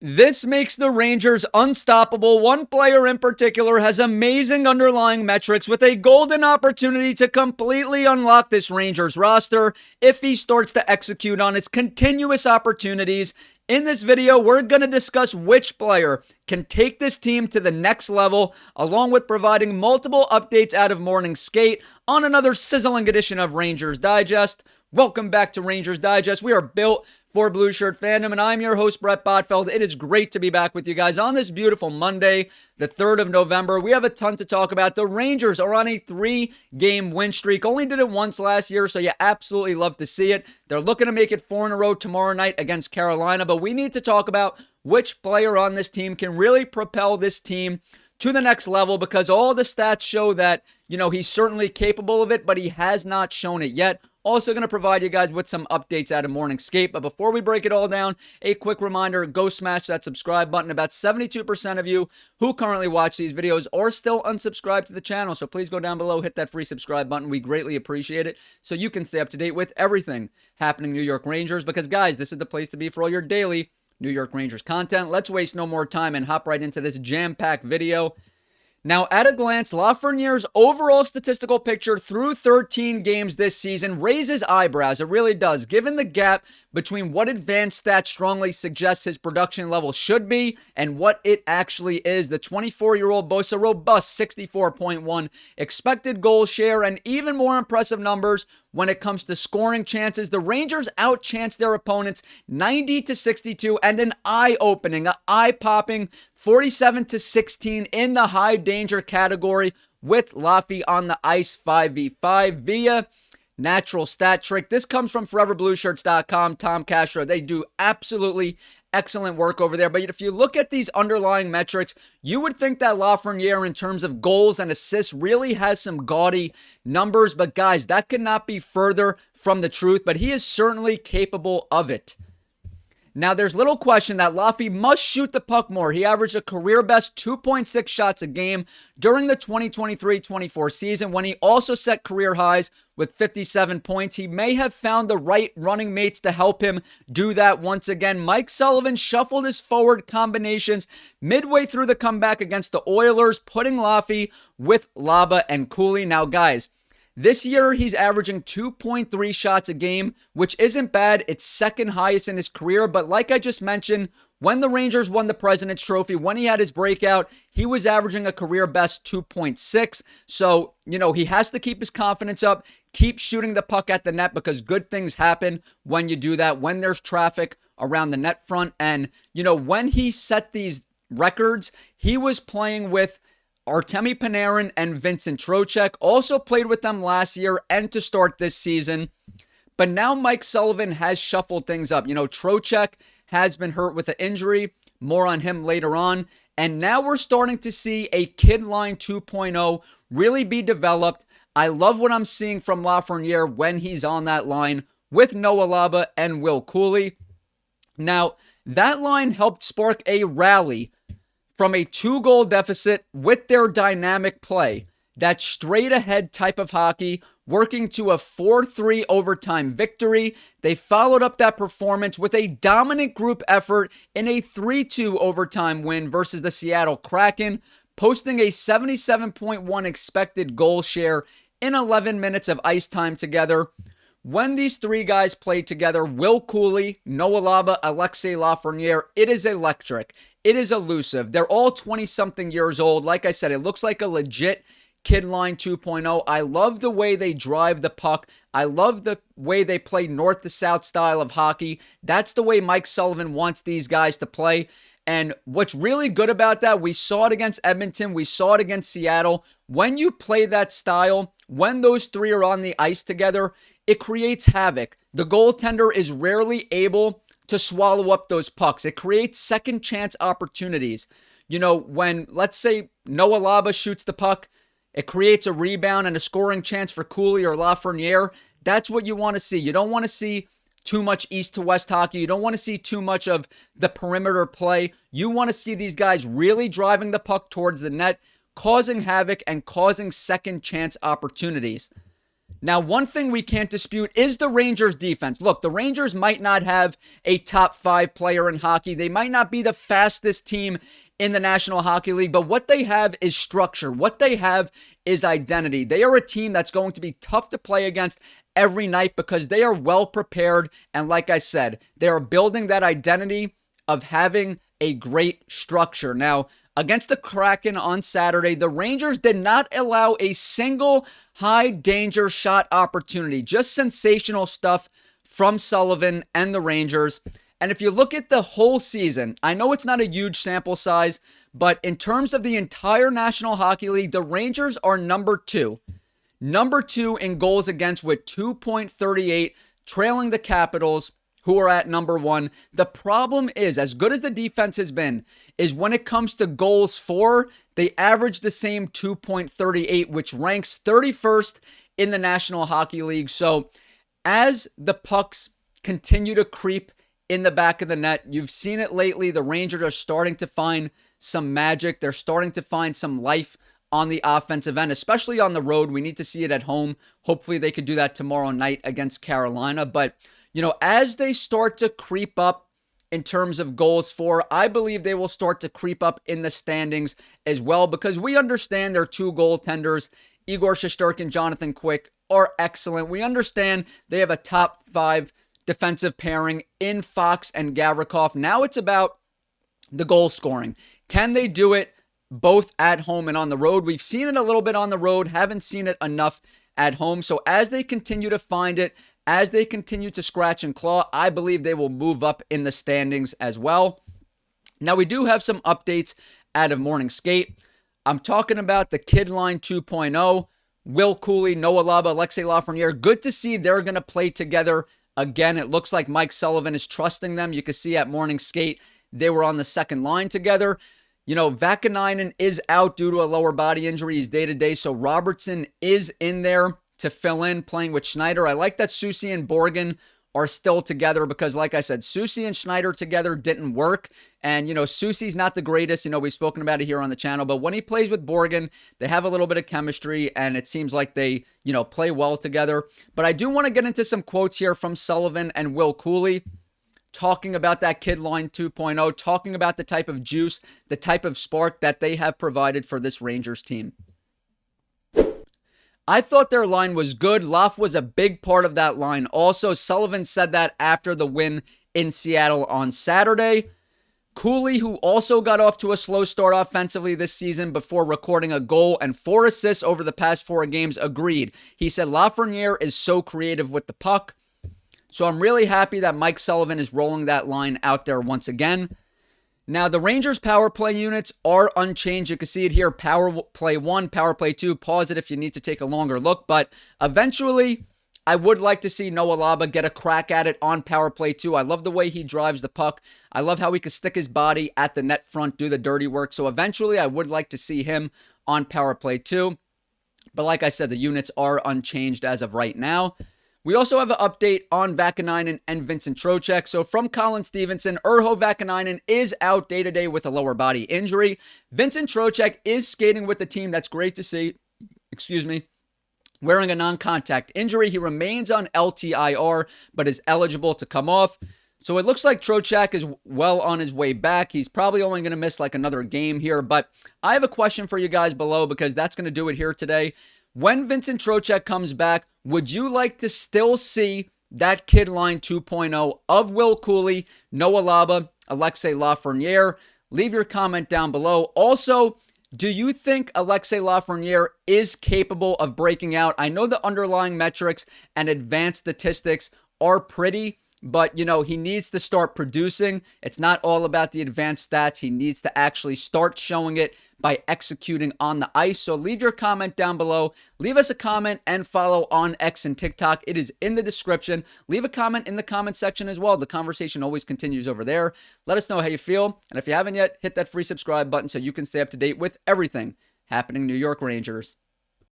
This makes the Rangers unstoppable. One player in particular has amazing underlying metrics with a golden opportunity to completely unlock this Rangers roster if he starts to execute on his continuous opportunities. In this video, we're going to discuss which player can take this team to the next level, along with providing multiple updates out of morning skate on another sizzling edition of Rangers Digest. Welcome back to Rangers Digest. We are built for Blue Shirt fandom, and I'm your host, Bret Botfeld. It is great to be back with you guys on this beautiful Monday, the 3rd of November. We have a ton to talk about. The Rangers are on a 3-game win streak. Only did it once last year, so you absolutely love to see it. They're looking to make it 4 in a row tomorrow night against Carolina, but we need to talk about which player on this team can really propel this team to the next level, because all the stats show that, he's certainly capable of it, but he has not shown it yet. Also going to provide you guys with some updates out of morning skate. But before we break it all down, a quick reminder, go smash that subscribe button. About 72% of you who currently watch these videos are still unsubscribed to the channel. So please go down below, hit that free subscribe button. We greatly appreciate it, so you can stay up to date with everything happening New York Rangers. Because guys, this is the place to be for all your daily New York Rangers content. Let's waste no more time and hop right into this jam-packed video. Now, at a glance, Lafreniere's overall statistical picture through 13 games this season raises eyebrows. It really does, given the gap between what advanced stats strongly suggests his production level should be and what it actually is. The 24-year-old boasts a robust 64.1 expected goal share, and even more impressive numbers when it comes to scoring chances. The Rangers outchanced their opponents 90-62, and an eye-opening, eye-popping 47-16 in the high danger category, with Laffy on the ice 5v5 via natural stat trick. This comes from foreverblueshirts.com. Tom Castro, they do absolutely excellent work over there. But if you look at these underlying metrics, you would think that Lafreniere, in terms of goals and assists, really has some gaudy numbers. But guys, that could not be further from the truth, but he is certainly capable of it. Now, there's little question that Laffy must shoot the puck more. He averaged a career-best 2.6 shots a game during the 2023-24 season, when he also set career highs with 57 points. He may have found the right running mates to help him do that once again. Mike Sullivan shuffled his forward combinations midway through the comeback against the Oilers, putting Laffy with Laba and Cooley. Now, guys, this year, he's averaging 2.3 shots a game, which isn't bad. It's second highest in his career. But like I just mentioned, when the Rangers won the President's Trophy, when he had his breakout, he was averaging a career best 2.6. So, he has to keep his confidence up, keep shooting the puck at the net, because good things happen when you do that, when there's traffic around the net front. And, when he set these records, he was playing with Artemi Panarin and Vincent Trocheck. Also played with them last year and to start this season. But now Mike Sullivan has shuffled things up. Trocheck has been hurt with an injury. More on him later on. And now we're starting to see a kid line 2.0 really be developed. I love what I'm seeing from Lafreniere when he's on that line with Noah Laba and Will Cooley. Now, that line helped spark a rally from a 2-goal deficit with their dynamic play. That straight-ahead type of hockey, working to a 4-3 overtime victory. They followed up that performance with a dominant group effort in a 3-2 overtime win versus the Seattle Kraken, posting a 77.1 expected goal share in 11 minutes of ice time together. When these three guys play together, Will Cooley, Noah Laba, Alexis Lafrenière, it is electric. It is elusive. They're all 20-something years old. Like I said, it looks like a legit kid line 2.0. I love the way they drive the puck. I love the way they play north to south style of hockey. That's the way Mike Sullivan wants these guys to play. And what's really good about that, we saw it against Edmonton, we saw it against Seattle. When you play that style, when those three are on the ice together, it creates havoc. The goaltender is rarely able to swallow up those pucks. It creates second chance opportunities. When, let's say, Noah Laba shoots the puck, it creates a rebound and a scoring chance for Cooley or Lafreniere. That's what you want to see. You don't want to see too much east to west hockey. You don't want to see too much of the perimeter play. You want to see these guys really driving the puck towards the net, causing havoc and causing second chance opportunities. Now, one thing we can't dispute is the Rangers' defense. Look, the Rangers might not have a top 5 player in hockey. They might not be the fastest team in the National Hockey League, but what they have is structure. What they have is identity. They are a team that's going to be tough to play against every night because they are well prepared. And like I said, they are building that identity of having a great structure. Now, against the Kraken on Saturday, the Rangers did not allow a single high-danger shot opportunity. Just sensational stuff from Sullivan and the Rangers. And if you look at the whole season, I know it's not a huge sample size, but in terms of the entire National Hockey League, the Rangers are number 2. Number 2 in goals against with 2.38, trailing the Capitals, who are at number 1. The problem is, as good as the defense has been, is when it comes to goals for, they average the same 2.38, which ranks 31st in the National Hockey League. So as the pucks continue to creep in the back of the net, you've seen it lately, the Rangers are starting to find some magic. They're starting to find some life on the offensive end, especially on the road. We need to see it at home. Hopefully they could do that tomorrow night against Carolina. But as they start to creep up in terms of goals for, I believe they will start to creep up in the standings as well, because we understand their 2 goaltenders, Igor Shesterkin, Jonathan Quick, are excellent. We understand they have a top 5 defensive pairing in Fox and Gavrikov. Now it's about the goal scoring. Can they do it both at home and on the road? We've seen it a little bit on the road, haven't seen it enough at home. So as they continue to find it, as they continue to scratch and claw, I believe they will move up in the standings as well. Now, we do have some updates out of morning skate. I'm talking about the Kid Line 2.0. Will Cooley, Noah Laba, Alexis Lafreniere. Good to see they're going to play together again. It looks like Mike Sullivan is trusting them. You can see at morning skate, they were on the second line together. Vakanainen is out due to a lower body injury. He's day-to-day, so Robertson is in there to fill in, playing with Schneider. I like that Soucy and Borgen are still together because, like I said, Soucy and Schneider together didn't work. And, Soucy's not the greatest. We've spoken about it here on the channel. But when he plays with Borgen, they have a little bit of chemistry, and it seems like they, play well together. But I do want to get into some quotes here from Sullivan and Will Cooley, talking about that Kid Line 2.0, talking about the type of juice, the type of spark that they have provided for this Rangers team. I thought their line was good. Laf was a big part of that line. Also, Sullivan said that after the win in Seattle on Saturday. Cooley, who also got off to a slow start offensively this season before recording a goal and 4 assists over the past 4 games, agreed. He said Lafreniere is so creative with the puck. So I'm really happy that Mike Sullivan is rolling that line out there once again. Now, the Rangers' power play units are unchanged. You can see it here, power play 1, power play 2. Pause it if you need to take a longer look. But eventually, I would like to see Noah Laba get a crack at it on power play 2. I love the way he drives the puck. I love how he can stick his body at the net front, do the dirty work. So eventually, I would like to see him on power play 2. But like I said, the units are unchanged as of right now. We also have an update on Vakanainen and Vincent Trocheck. So from Colin Stevenson, Urho Vakanainen is out day-to-day with a lower body injury. Vincent Trocheck is skating with the team. That's great to see. Wearing a non-contact injury. He remains on LTIR, but is eligible to come off. So it looks like Trocheck is well on his way back. He's probably only going to miss like another game here. But I have a question for you guys below, because that's going to do it here today. When Vincent Trocheck comes back, would you like to still see that Kid Line 2.0 of Will Cooley, Noah Laba, Alexis Lafreniere? Leave your comment down below. Also, do you think Alexis Lafreniere is capable of breaking out? I know the underlying metrics and advanced statistics are pretty, but, he needs to start producing. It's not all about the advanced stats. He needs to actually start showing it by executing on the ice. So leave your comment down below. Leave us a comment and follow on X and TikTok. It is in the description. Leave a comment in the comment section as well. The conversation always continues over there. Let us know how you feel. And if you haven't yet, hit that free subscribe button so you can stay up to date with everything happening New York Rangers.